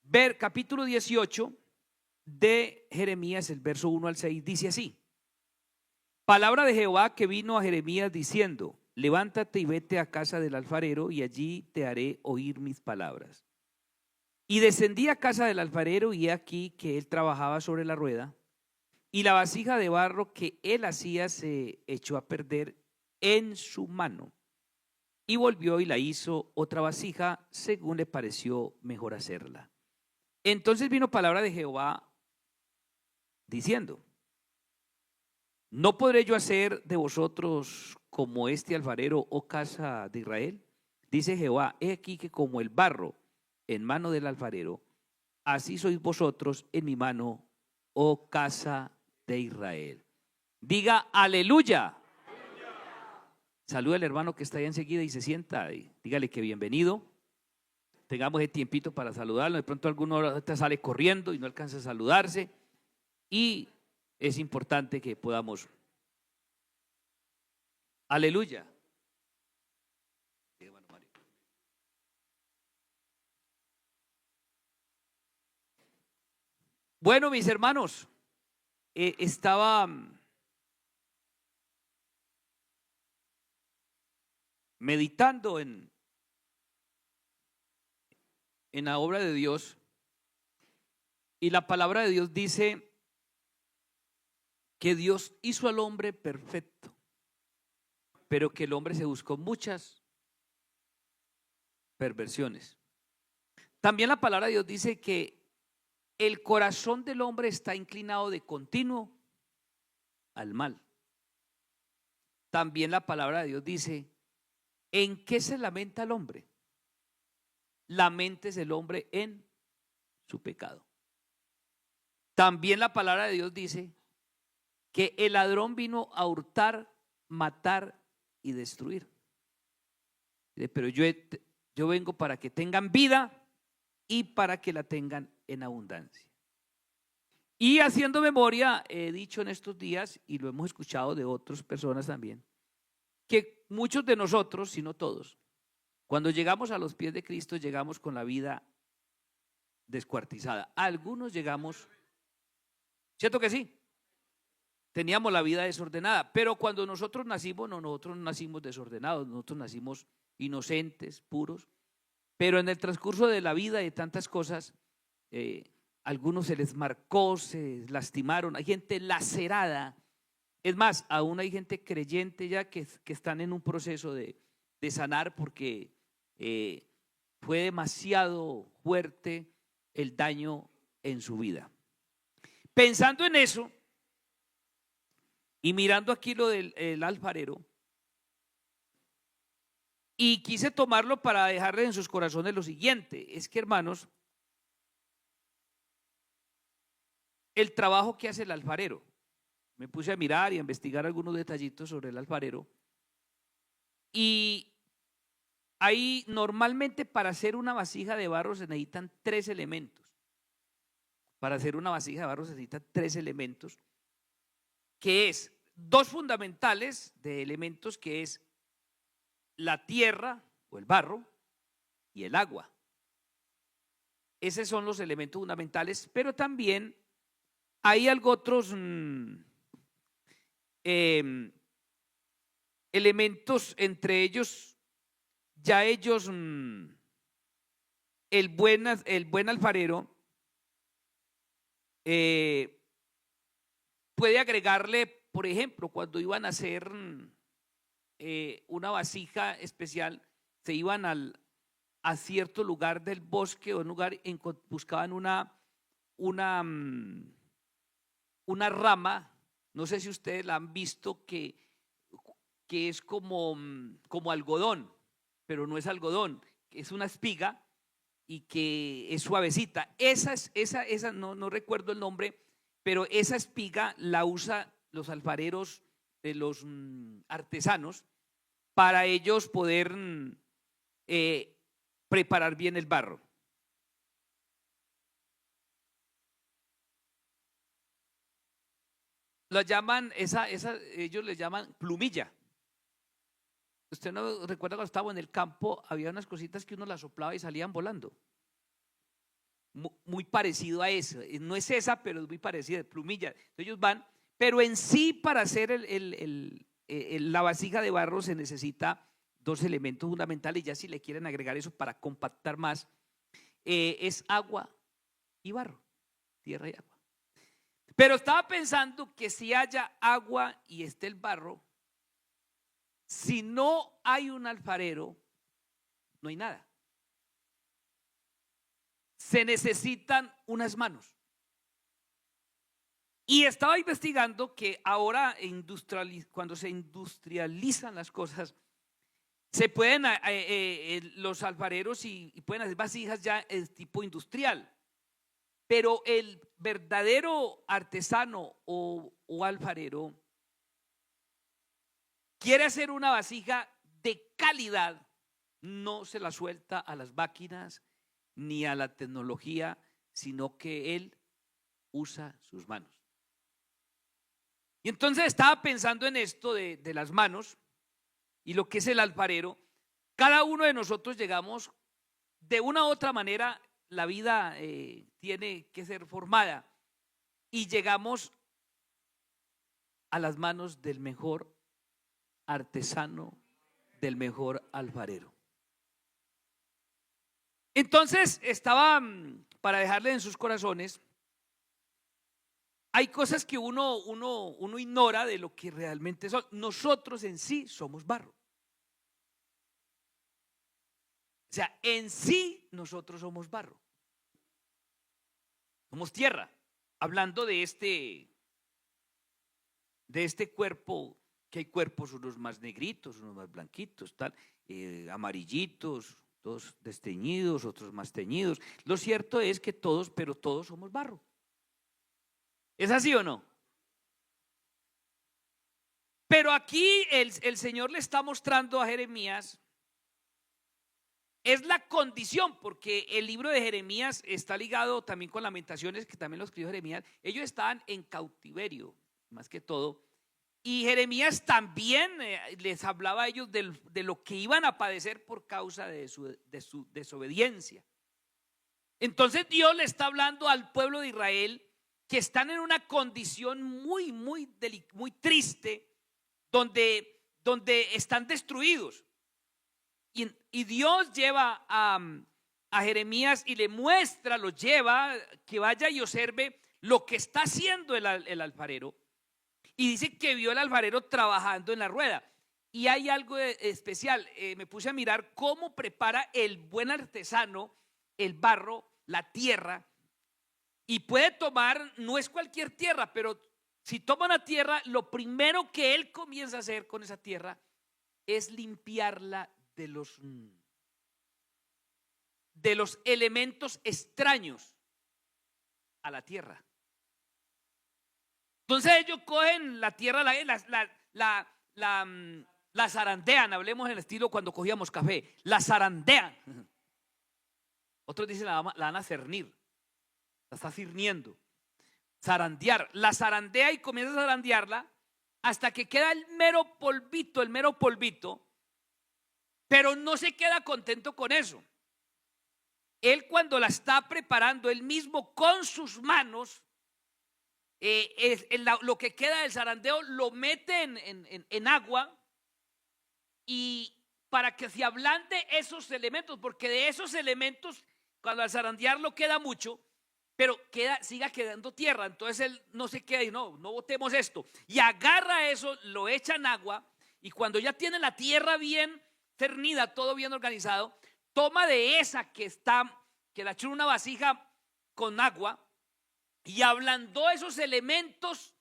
Ver capítulo 18 de Jeremías, el verso 1 al 6, dice así: palabra de Jehová que vino a Jeremías diciendo: levántate y vete a casa del alfarero, y allí te haré oír mis palabras. Y descendí a casa del alfarero, y he aquí que él trabajaba sobre la rueda, y la vasija de barro que él hacía se echó a perder en su mano. Y volvió y la hizo otra vasija, según le pareció mejor hacerla. Entonces vino palabra de Jehová diciendo: ¿no podré yo hacer de vosotros como este alfarero, oh casa de Israel? Dice Jehová: he aquí que como el barro en mano del alfarero, así sois vosotros en mi mano, oh casa de Israel. Diga aleluya. Saluda al hermano que está ahí enseguida y se sienta y dígale que bienvenido. Tengamos ese tiempito para saludarlo. De pronto alguno sale corriendo y no alcanza a saludarse, y es importante que podamos. Aleluya. Bueno, mis hermanos, estaba meditando en la obra de Dios, y la palabra de Dios dice que Dios hizo al hombre perfecto, pero que el hombre se buscó muchas perversiones. También la palabra de Dios dice que el corazón del hombre está inclinado de continuo al mal. También la palabra de Dios dice: ¿en qué se lamenta el hombre? Laméntese el hombre en su pecado. También la palabra de Dios dice que el ladrón vino a hurtar, matar y destruir. Pero yo vengo para que tengan vida y para que la tengan en abundancia. Y haciendo memoria, he dicho en estos días, y lo hemos escuchado de otras personas también, que muchos de nosotros, si no todos, cuando llegamos a los pies de Cristo, llegamos con la vida descuartizada. Algunos llegamos, ¿cierto que sí? Teníamos la vida desordenada, pero cuando nosotros nacimos, no, nosotros no nacimos desordenados, nosotros nacimos inocentes, puros, pero en el transcurso de la vida y de tantas cosas, algunos se les marcó, se lastimaron, hay gente lacerada. Es más, aún hay gente creyente ya que están en un proceso de sanar, porque fue demasiado fuerte el daño en su vida. Pensando en eso y mirando aquí lo del alfarero, y quise tomarlo para dejarle en sus corazones lo siguiente: es que, hermanos, el trabajo que hace el alfarero, me puse a mirar y a investigar algunos detallitos sobre el alfarero, y ahí normalmente para hacer una vasija de barro se necesitan 3 elementos. Para hacer una vasija de barro se necesitan 3 elementos, que es 2 fundamentales de elementos, que es la tierra o el barro y el agua. Esos son los elementos fundamentales, pero también hay algo otros elementos, entre ellos, ya ellos, el buen alfarero puede agregarle, por ejemplo, cuando iban a hacer una vasija especial, se iban a cierto lugar del bosque o un lugar, buscaban una rama, no sé si ustedes la han visto, que es como algodón, pero no es algodón, es una espiga y que es suavecita. Esa no recuerdo el nombre, pero esa espiga la usan los alfareros, los artesanos, para ellos poder preparar bien el barro. Lo llaman, ellos le llaman plumilla. Usted no recuerda cuando estaba en el campo, había unas cositas que uno las soplaba y salían volando. muy parecido a eso. No es esa, pero es muy parecida, plumilla. Entonces ellos van, pero en sí para hacer la vasija de barro se necesita dos elementos fundamentales. Ya si le quieren agregar eso para compactar más, es agua y barro, tierra y agua. Pero estaba pensando que si haya agua y esté el barro, si no hay un alfarero, no hay nada. Se necesitan unas manos. Y estaba investigando que ahora cuando se industrializan las cosas, se pueden, los alfareros y pueden hacer vasijas ya de tipo industrial. Pero el verdadero artesano o alfarero quiere hacer una vasija de calidad, no se la suelta a las máquinas ni a la tecnología, sino que él usa sus manos. Y entonces estaba pensando en esto de las manos y lo que es el alfarero. Cada uno de nosotros llegamos de una u otra manera, la vida tiene que ser formada y llegamos a las manos del mejor artesano, del mejor alfarero. Entonces estaba, para dejarle en sus corazones, hay cosas que uno ignora de lo que realmente son. Nosotros en sí somos barro. O sea, en sí nosotros somos barro. Somos tierra. Hablando de este cuerpo, que hay cuerpos unos más negritos, unos más blanquitos, tal, amarillitos, todos desteñidos, otros más teñidos. Lo cierto es que todos somos barro. ¿Es así o no? Pero aquí el Señor le está mostrando a Jeremías, es la condición, porque el libro de Jeremías está ligado también con Lamentaciones, que también lo escribió Jeremías. Ellos estaban en cautiverio, más que todo. Y Jeremías también les hablaba a ellos de lo que iban a padecer por causa de su desobediencia. Entonces Dios le está hablando al pueblo de Israel que están en una condición muy triste, donde están destruidos. Y Dios lleva a Jeremías y le muestra, lo lleva, que vaya y observe lo que está haciendo el alfarero. Y dice que vio al alfarero trabajando en la rueda. Y hay algo especial, me puse a mirar cómo prepara el buen artesano el barro, la tierra. Y puede tomar, no es cualquier tierra, pero si toma una tierra, lo primero que él comienza a hacer con esa tierra es limpiarla de los elementos extraños a la tierra. Entonces ellos cogen la tierra, la zarandean, hablemos en el estilo cuando cogíamos café, la zarandean. Otros dicen la van a cernir, la está cirniendo, zarandear, la zarandea y comienza a zarandearla hasta que queda el mero polvito, pero no se queda contento con eso. Él cuando la está preparando, él mismo con sus manos, lo que queda del zarandeo lo mete en agua, y para que se ablande esos elementos, porque de esos elementos cuando al zarandearlo queda mucho, pero siga quedando tierra. Entonces él no se queda y no botemos esto, y agarra eso, lo echa en agua, y cuando ya tiene la tierra bien cernida, todo bien organizado, toma de esa que la echó en una vasija con agua y ablandó esos elementos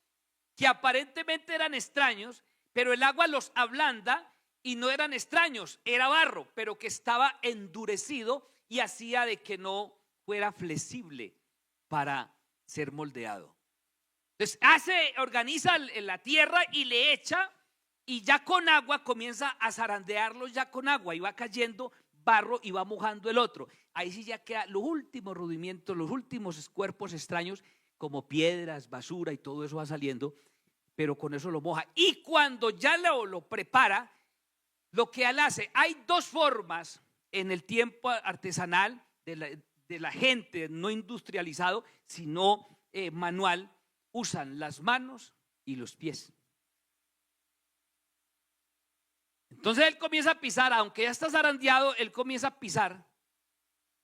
que aparentemente eran extraños, pero el agua los ablanda y no eran extraños, era barro, pero que estaba endurecido y hacía de que no fuera flexible para ser moldeado. Entonces organiza la tierra y le echa, y ya con agua comienza a zarandearlos ya con agua, y va cayendo barro y va mojando el otro. Ahí sí ya queda los últimos rudimientos, los últimos cuerpos extraños como piedras, basura y todo eso va saliendo, pero con eso lo moja. Y cuando ya lo prepara, lo que él hace, hay dos formas en el tiempo artesanal de la gente no industrializado, sino manual, usan las manos y los pies. Entonces él comienza a pisar, aunque ya está zarandeado, él comienza a pisar,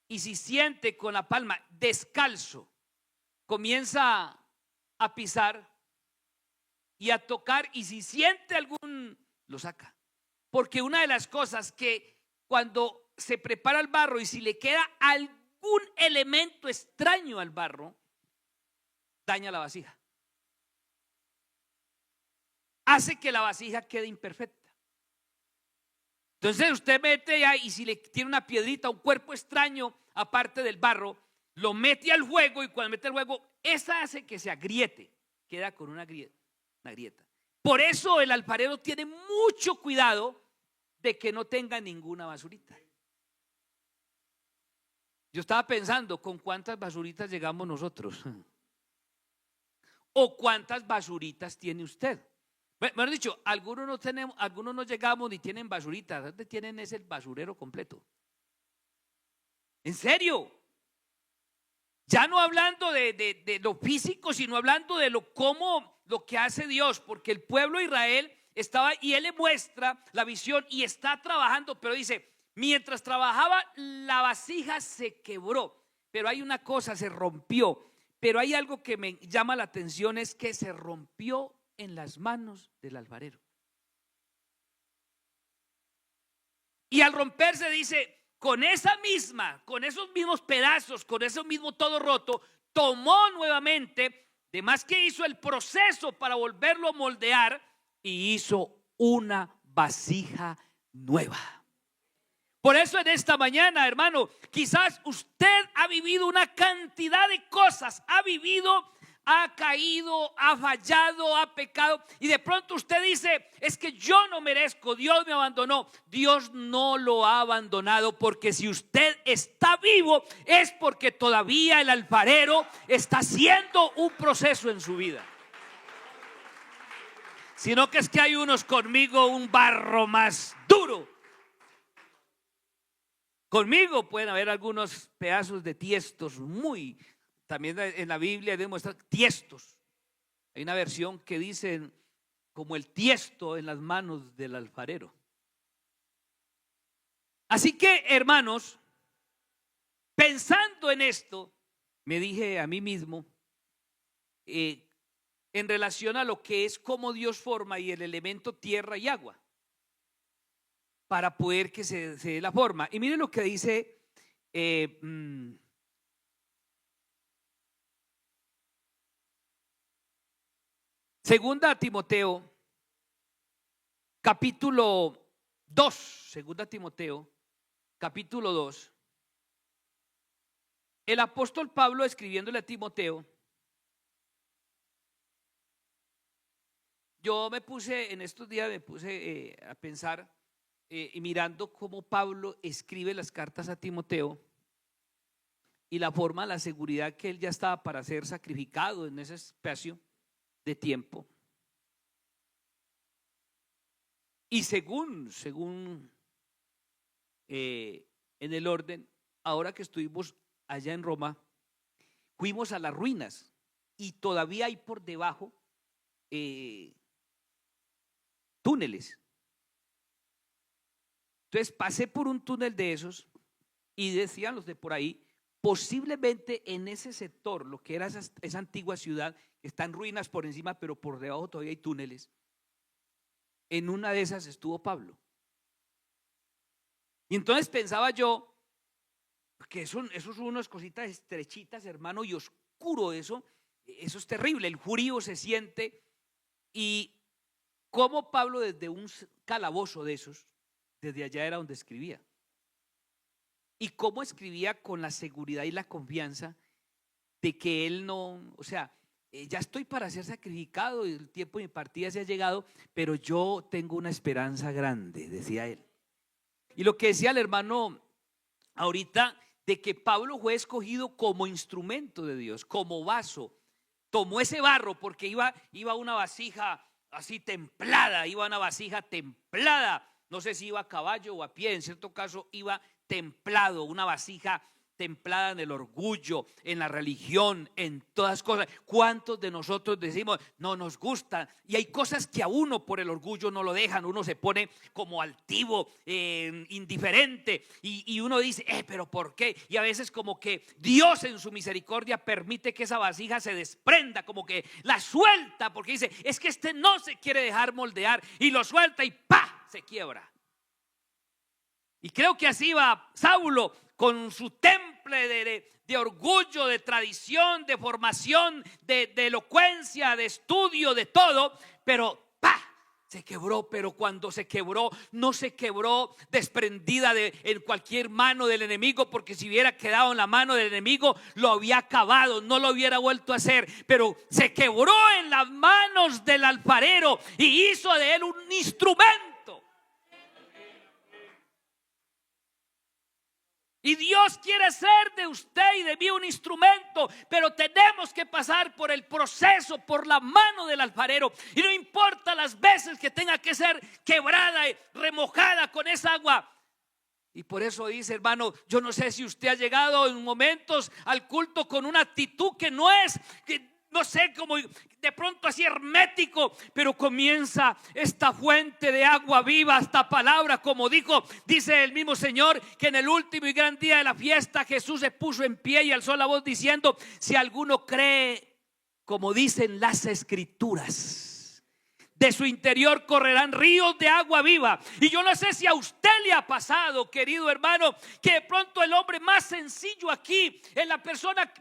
y si siente con la palma descalzo, comienza a pisar y a tocar, y si siente algún, lo saca. Porque una de las cosas que cuando se prepara el barro y si le queda algún elemento extraño al barro, daña la vasija. Hace que la vasija quede imperfecta. Entonces usted mete ya, y si le tiene una piedrita, un cuerpo extraño aparte del barro, lo mete al fuego, y cuando mete al fuego, esa hace que se agriete, queda con una grieta. Por eso el alfarero tiene mucho cuidado de que no tenga ninguna basurita. Yo estaba pensando, ¿con cuántas basuritas llegamos nosotros? ¿O cuántas basuritas tiene usted? Mejor dicho, algunos no tenemos, algunos no llegamos ni tienen basuritas. ¿Dónde tienen ese el basurero completo? ¿En serio? Ya no hablando de lo físico, sino hablando de lo que hace Dios, porque el pueblo de Israel estaba, y él le muestra la visión y está trabajando, pero dice, mientras trabajaba la vasija se quebró, pero hay una cosa, se rompió, pero hay algo que me llama la atención, es que se rompió en las manos del alfarero. Y al romperse dice, con esos mismos pedazos, con eso mismo todo roto, tomó nuevamente, de más que hizo el proceso para volverlo a moldear, y hizo una vasija nueva. Por eso en esta mañana, hermano, quizás usted ha vivido una cantidad de cosas, ha caído, ha fallado, ha pecado, y de pronto usted dice, es que yo no merezco, Dios me abandonó. Dios no lo ha abandonado, porque si usted está vivo es porque todavía el alfarero está haciendo un proceso en su vida. Sino que es que hay unos conmigo un barro más duro. Conmigo pueden haber algunos pedazos de tiestos también en la Biblia demuestra tiestos. Hay una versión que dice como el tiesto en las manos del alfarero. Así que, hermanos, pensando en esto, me dije a mí mismo, en relación a lo que es cómo Dios forma y el elemento tierra y agua, para poder que se dé la forma. Y miren lo que dice Segunda Timoteo, capítulo 2. Segunda Timoteo, capítulo 2. El apóstol Pablo, escribiéndole a Timoteo, yo me puse en estos días, a pensar y mirando cómo Pablo escribe las cartas a Timoteo y la forma, la seguridad que él ya estaba para ser sacrificado en ese espacio de tiempo. Y según en el orden, ahora que estuvimos allá en Roma, fuimos a las ruinas y todavía hay por debajo túneles. Entonces pasé por un túnel de esos y decían los de por ahí, posiblemente en ese sector, lo que era esa antigua ciudad, está en ruinas por encima, pero por debajo todavía hay túneles. En una de esas estuvo Pablo. Y entonces pensaba yo, que esos son unas cositas estrechitas, hermano, y oscuro eso es terrible, el frío se siente. Y cómo Pablo desde un calabozo de esos, desde allá era donde escribía. Y cómo escribía con la seguridad y la confianza de que él no, o sea, ya estoy para ser sacrificado y el tiempo de mi partida se ha llegado, pero yo tengo una esperanza grande, decía él. Y lo que decía el hermano ahorita, de que Pablo fue escogido como instrumento de Dios, como vaso. Tomó ese barro porque iba una vasija así templada, no sé si iba a caballo o a pie, en cierto caso iba templado, una vasija templada en el orgullo, en la religión, en todas cosas. ¿Cuántos de nosotros decimos no nos gusta? Y hay cosas que a uno por el orgullo no lo dejan. Uno se pone como altivo, indiferente, y uno dice, pero ¿por qué? Y a veces como que Dios en su misericordia permite que esa vasija se desprenda, como que la suelta, porque dice, es que este no se quiere dejar moldear, y lo suelta y ¡pa! Se quiebra. Y creo que así va Saulo con su temple de orgullo, de tradición, de formación, de elocuencia, de estudio, de todo, pero ¡pa! Se quebró. Pero cuando se quebró, no se quebró desprendida en cualquier mano del enemigo, porque si hubiera quedado en la mano del enemigo lo había acabado, no lo hubiera vuelto a hacer. Pero se quebró en las manos del alfarero y hizo de él un instrumento. Y Dios quiere hacer de usted y de mí un instrumento, pero tenemos que pasar por el proceso, por la mano del alfarero. Y no importa las veces que tenga que ser quebrada y remojada con esa agua. Y por eso dice, hermano, yo no sé si usted ha llegado en momentos al culto con una actitud que no es, no sé, como de pronto así hermético, pero comienza esta fuente de agua viva, esta palabra, como dice el mismo Señor, que en el último y gran día de la fiesta Jesús se puso en pie y alzó la voz diciendo, si alguno cree, como dicen las Escrituras, de su interior correrán ríos de agua viva. Y yo no sé si a usted le ha pasado, querido hermano, que de pronto el hombre más sencillo aquí es la persona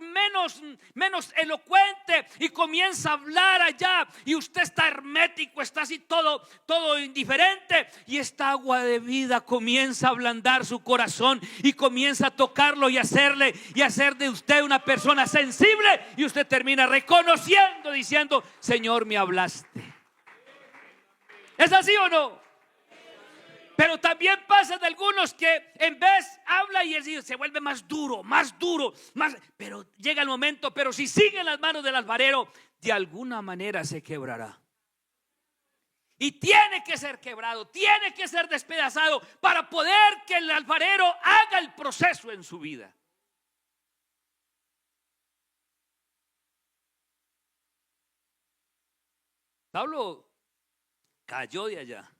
menos elocuente y comienza a hablar allá y usted está hermético, está así todo indiferente, y esta agua de vida comienza a ablandar su corazón y comienza a tocarlo y hacer de usted una persona sensible, y usted termina reconociendo, diciendo, Señor, me hablaste. ¿Es así o no? Pero también pasa de algunos que en vez habla y se vuelve más duro, más. Pero llega el momento, pero si sigue en las manos del alfarero, de alguna manera se quebrará. Y tiene que ser quebrado, tiene que ser despedazado para poder que el alfarero haga el proceso en su vida. Pablo cayó de allá,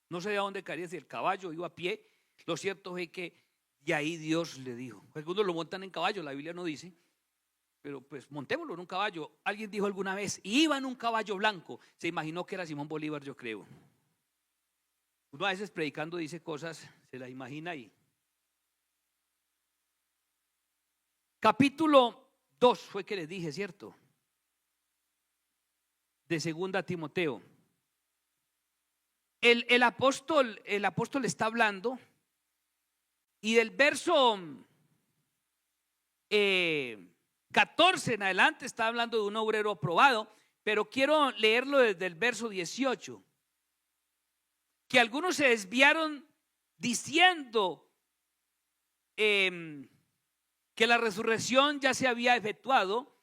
no sé de dónde caería, si el caballo iba a pie. Lo cierto es que de ahí Dios le dijo, algunos lo montan en caballo, la Biblia no dice, pero pues montémoslo en un caballo. Alguien dijo alguna vez, iba en un caballo blanco, se imaginó que era Simón Bolívar, yo creo. Uno a veces predicando dice cosas, se las imagina ahí. Capítulo 2 fue que les dije, ¿cierto? De 2 Timoteo. El apóstol está hablando, y del verso 14 en adelante está hablando de un obrero aprobado, pero quiero leerlo desde el verso 18, que algunos se desviaron diciendo que la resurrección ya se había efectuado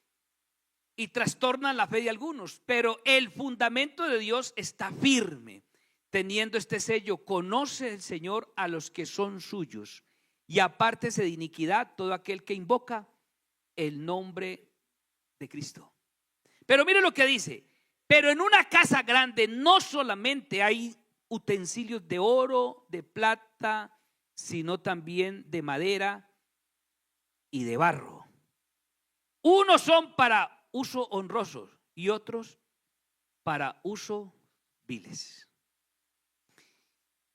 y trastornan la fe de algunos, pero el fundamento de Dios está firme. Teniendo este sello, conoce el Señor a los que son suyos, y apártese de iniquidad todo aquel que invoca el nombre de Cristo. Pero mire lo que dice, pero en una casa grande no solamente hay utensilios de oro, de plata, sino también de madera y de barro. Unos son para uso honroso y otros para uso viles.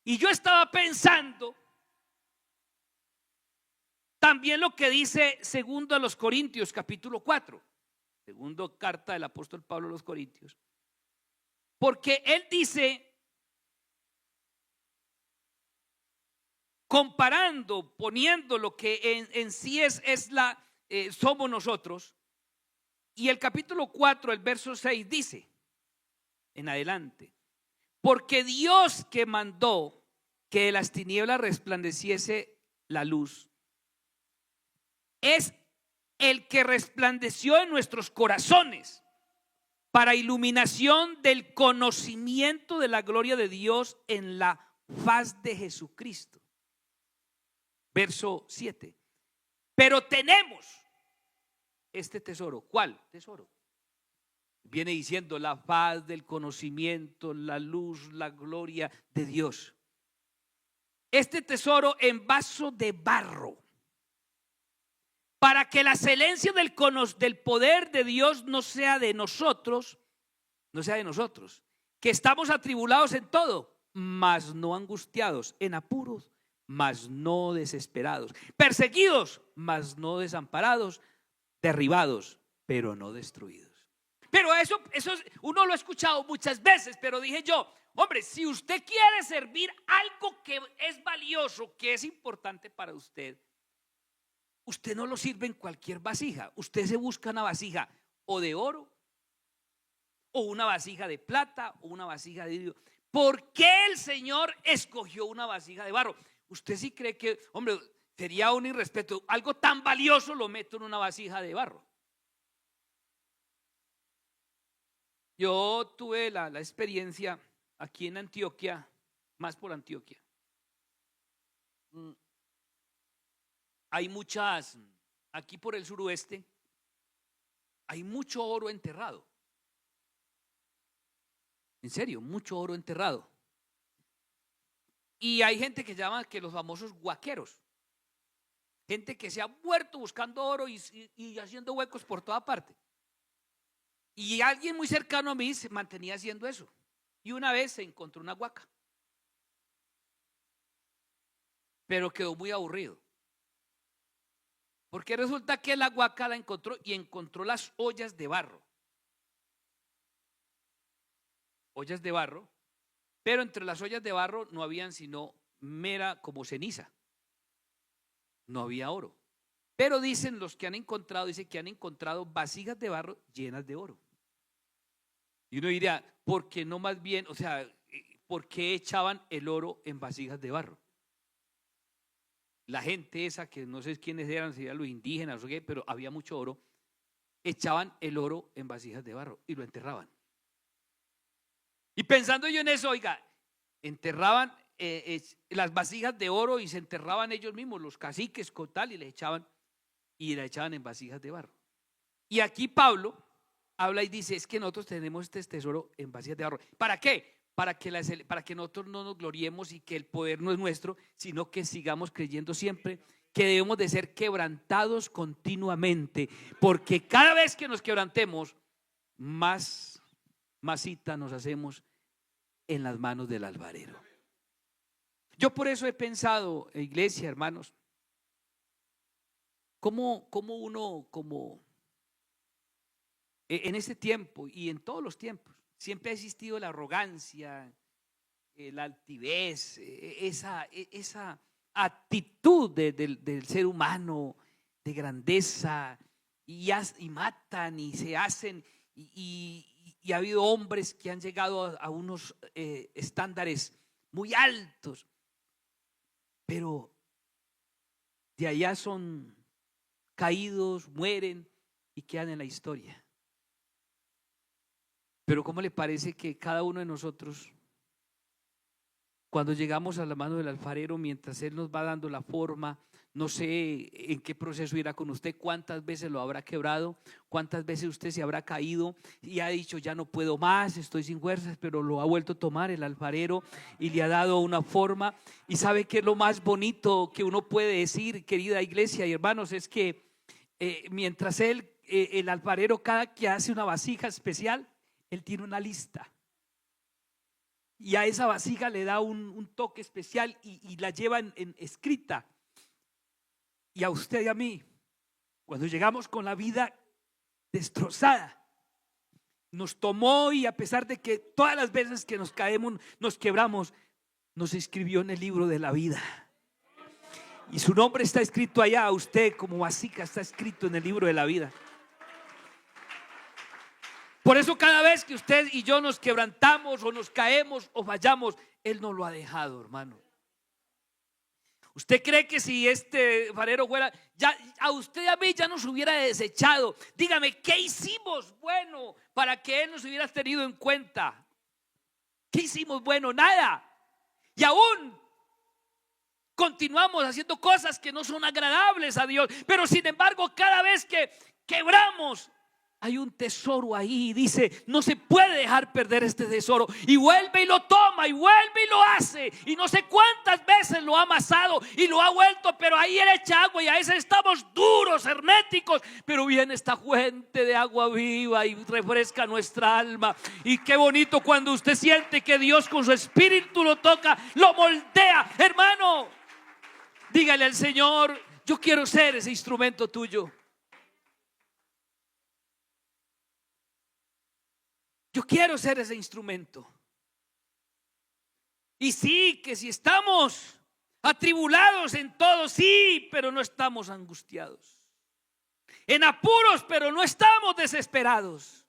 Y yo estaba pensando también lo que dice segundo a los Corintios, capítulo 4, segundo carta del apóstol Pablo a los Corintios, porque él dice, comparando, poniendo lo que en sí somos nosotros, y el capítulo 4, el verso 6 dice, en adelante, porque Dios que mandó que de las tinieblas resplandeciese la luz, es el que resplandeció en nuestros corazones para iluminación del conocimiento de la gloria de Dios en la faz de Jesucristo. Verso 7. Pero tenemos este tesoro. ¿Cuál tesoro? Viene diciendo la paz del conocimiento, la luz, la gloria de Dios. Este tesoro en vaso de barro, para que la excelencia del poder de Dios no sea de nosotros, que estamos atribulados en todo, mas no angustiados, en apuros, mas no desesperados, perseguidos, mas no desamparados, derribados, pero no destruidos. Pero eso uno lo ha escuchado muchas veces, pero dije yo, hombre, si usted quiere servir algo que es valioso, que es importante para usted, usted no lo sirve en cualquier vasija. Usted se busca una vasija o de oro, o una vasija de plata, o una vasija de vidrio. ¿Por qué el Señor escogió una vasija de barro? Usted sí cree que, hombre, sería un irrespeto, algo tan valioso lo meto en una vasija de barro. Yo tuve la experiencia aquí en Antioquia, más por Antioquia. Hay muchas, aquí por el suroeste, hay mucho oro enterrado. En serio, mucho oro enterrado. Y hay gente que llama que los famosos guaqueros. Gente que se ha muerto buscando oro y haciendo huecos por toda parte. Y alguien muy cercano a mí se mantenía haciendo eso. Y una vez se encontró una guaca. Pero quedó muy aburrido. Porque resulta que la guaca la encontró y encontró las ollas de barro. Ollas de barro. Pero entre las ollas de barro no habían sino mera como ceniza. No había oro. Pero dicen los que han encontrado, dice que han encontrado vasijas de barro llenas de oro. Y uno diría, ¿por qué no más bien, o sea, por qué echaban el oro en vasijas de barro? La gente esa, que no sé quiénes eran, si eran los indígenas o qué, pero había mucho oro, echaban el oro en vasijas de barro y lo enterraban. Y pensando yo en eso, oiga, enterraban las vasijas de oro y se enterraban ellos mismos, los caciques con tal, y la echaban en vasijas de barro. Y aquí Pablo habla y dice, es que nosotros tenemos este tesoro en vasijas de barro. ¿Para qué? Para que nosotros no nos gloriemos y que el poder no es nuestro, sino que sigamos creyendo siempre que debemos de ser quebrantados continuamente, porque cada vez que nos quebrantemos, más masita nos hacemos en las manos del alfarero. Yo por eso he pensado, iglesia, hermanos, cómo uno, como en este tiempo y en todos los tiempos, siempre ha existido la arrogancia, la altivez, esa actitud del ser humano de grandeza, y matan y se hacen, y ha habido hombres que han llegado a unos estándares muy altos, pero de allá son caídos, mueren y quedan en la historia. Pero ¿cómo le parece que cada uno de nosotros, cuando llegamos a la mano del alfarero, mientras él nos va dando la forma, no sé en qué proceso irá con usted, cuántas veces lo habrá quebrado, cuántas veces usted se habrá caído y ha dicho ya no puedo más, estoy sin fuerzas, pero lo ha vuelto a tomar el alfarero y le ha dado una forma? Y sabe que es lo más bonito que uno puede decir, querida iglesia y hermanos, es que mientras el alfarero, cada que hace una vasija especial, él tiene una lista. Y a esa vasija le da un toque especial y la lleva en escrita. Y a usted y a mí, cuando llegamos con la vida destrozada, nos tomó, y a pesar de que todas las veces que nos caemos, nos quebramos, nos inscribió en el libro de la vida. Y su nombre está escrito allá, usted como vasija está escrito en el libro de la vida. Por eso cada vez que usted y yo nos quebrantamos o nos caemos o fallamos, Él nos lo ha dejado, hermano. ¿Usted cree que si este alfarero fuera, ya a usted y a mí ya nos hubiera desechado? Dígame, ¿qué hicimos bueno para que Él nos hubiera tenido en cuenta? ¿Qué hicimos bueno? Nada. Y aún continuamos haciendo cosas que no son agradables a Dios, pero sin embargo cada vez que quebramos, hay un tesoro ahí. Dice, no se puede dejar perder este tesoro. Y vuelve y lo toma, y vuelve y lo hace. Y no sé cuántas veces lo ha amasado y lo ha vuelto, pero ahí él echa agua y a veces estamos duros, herméticos. Pero viene esta fuente de agua viva y refresca nuestra alma. Y qué bonito cuando usted siente que Dios con su espíritu lo toca, lo moldea. Hermano, dígale al Señor, yo quiero ser ese instrumento tuyo. Yo quiero ser ese instrumento. Y sí, que si estamos atribulados en todo, sí, pero no estamos angustiados. En apuros, pero no estamos desesperados.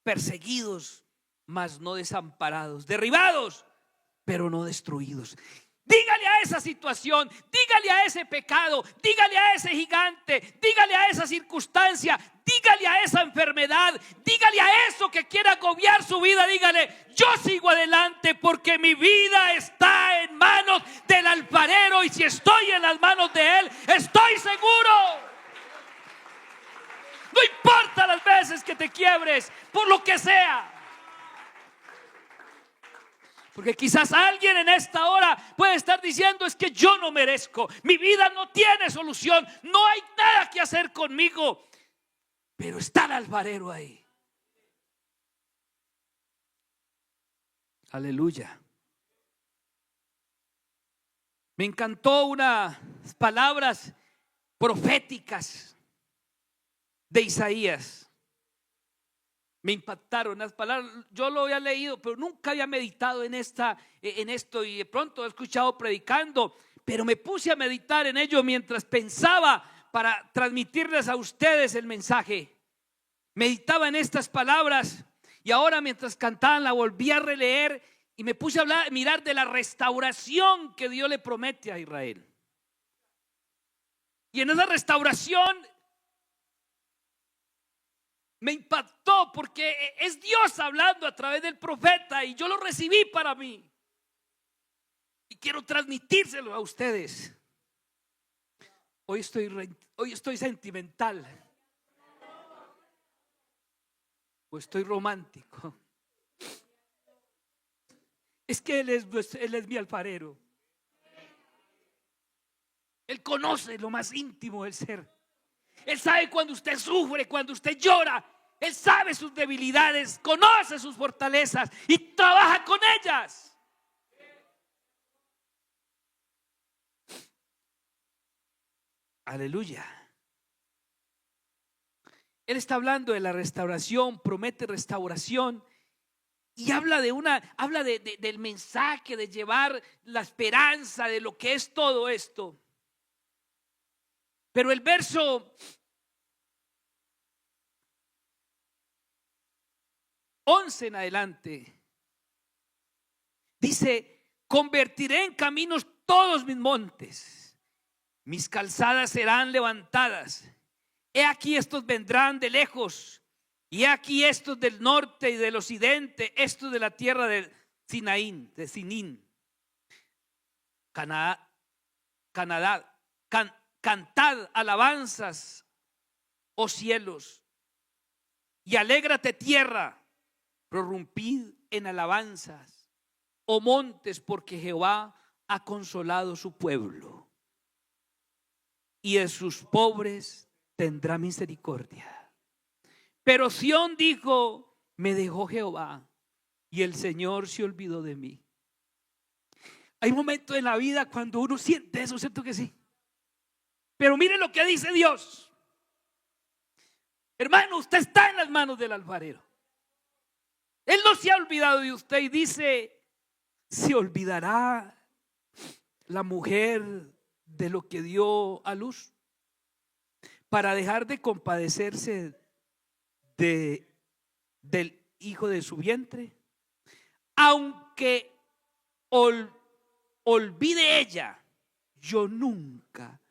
Perseguidos, mas no desamparados. Derribados, pero no destruidos. Dígale a esa situación, dígale a ese pecado, dígale a ese gigante, dígale a esa circunstancia, dígale a esa enfermedad, dígale a eso que quiera agobiar su vida. Dígale, yo sigo adelante porque mi vida está en manos del alfarero, y si estoy en las manos de él, estoy seguro. No importa las veces que te quiebres, por lo que sea. Porque quizás alguien en esta hora puede estar diciendo, es que yo no merezco, mi vida no tiene solución, no hay nada que hacer conmigo. Pero está el alfarero ahí. Aleluya. Me encantó unas palabras proféticas de Isaías. Me impactaron las palabras. Yo lo había leído, pero nunca había meditado en esto, y de pronto he escuchado predicando, pero me puse a meditar en ello mientras pensaba para transmitirles a ustedes el mensaje. Meditaba en estas palabras y ahora mientras cantaban la volví a releer y me puse a mirar de la restauración que Dios le promete a Israel. Y en esa restauración me impactó porque es Dios hablando a través del profeta y yo lo recibí para mí. Y quiero transmitírselo a ustedes. Hoy estoy sentimental. O estoy romántico. Es que Él es mi alfarero. Él conoce lo más íntimo del ser. Él sabe cuando usted sufre, cuando usted llora. Él sabe sus debilidades, conoce sus fortalezas y trabaja con ellas. Aleluya. Él está hablando de la restauración, promete restauración y habla del mensaje, de llevar la esperanza de lo que es todo esto. Pero el verso 11 en adelante dice: convertiré en caminos todos mis montes, mis calzadas serán levantadas. He aquí estos vendrán de lejos, y he aquí estos del norte y del occidente, estos de la tierra de Sinaín, de Sinín, Canadá, cantad alabanzas, oh cielos, y alégrate tierra, prorrumpid en alabanzas, oh montes, porque Jehová ha consolado su pueblo, y de sus pobres tendrá misericordia. Pero Sión dijo: me dejó Jehová, y el Señor se olvidó de mí. Hay momentos en la vida cuando uno siente eso, ¿cierto que sí? Pero mire lo que dice Dios. Hermano, usted está en las manos del alfarero. Él no se ha olvidado de usted y dice: ¿se olvidará la mujer de lo que dio a luz para dejar de compadecerse del hijo de su vientre? Aunque olvide ella, yo nunca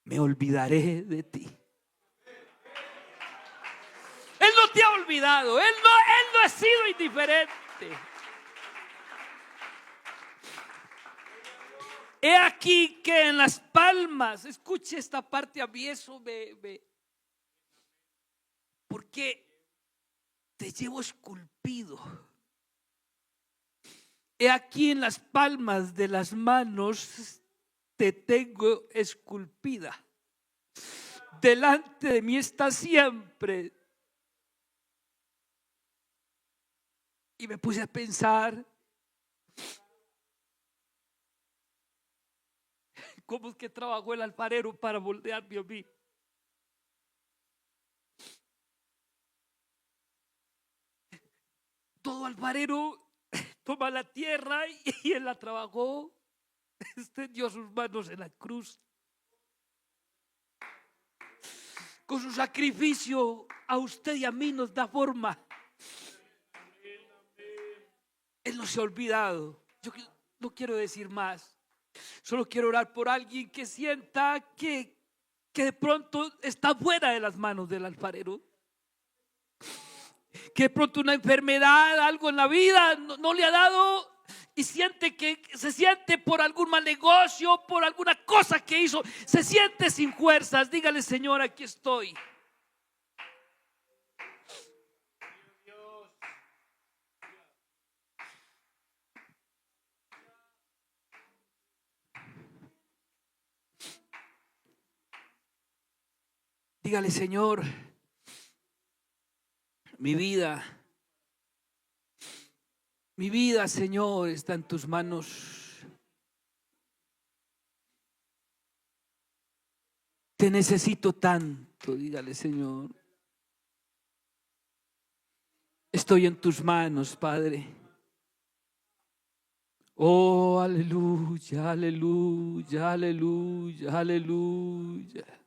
me olvidaré de ti. Él no te ha olvidado, Él no ha sido indiferente. He aquí que en las palmas, escuche esta parte, a mí eso porque te llevo esculpido. He aquí en las palmas de las manos te tengo esculpida. Delante de mí está siempre. Y me puse a pensar, ¿cómo es que trabajó el alfarero para moldearme a mí? Todo alfarero toma la tierra y él la trabajó, extendió sus manos en la cruz. Con su sacrificio a usted y a mí nos da forma. Él no se ha olvidado. Yo no quiero decir más. Solo quiero orar por alguien que sienta que de pronto está fuera de las manos del alfarero. Que de pronto una enfermedad, algo en la vida no le ha dado y siente que se siente por algún mal negocio, por alguna cosa que hizo, se siente sin fuerzas. Dígale: Señor, aquí estoy. Dígale: Señor, mi vida, Señor, está en tus manos. Te necesito tanto. Dígale: Señor, estoy en tus manos, Padre. Oh, aleluya, aleluya, aleluya, aleluya.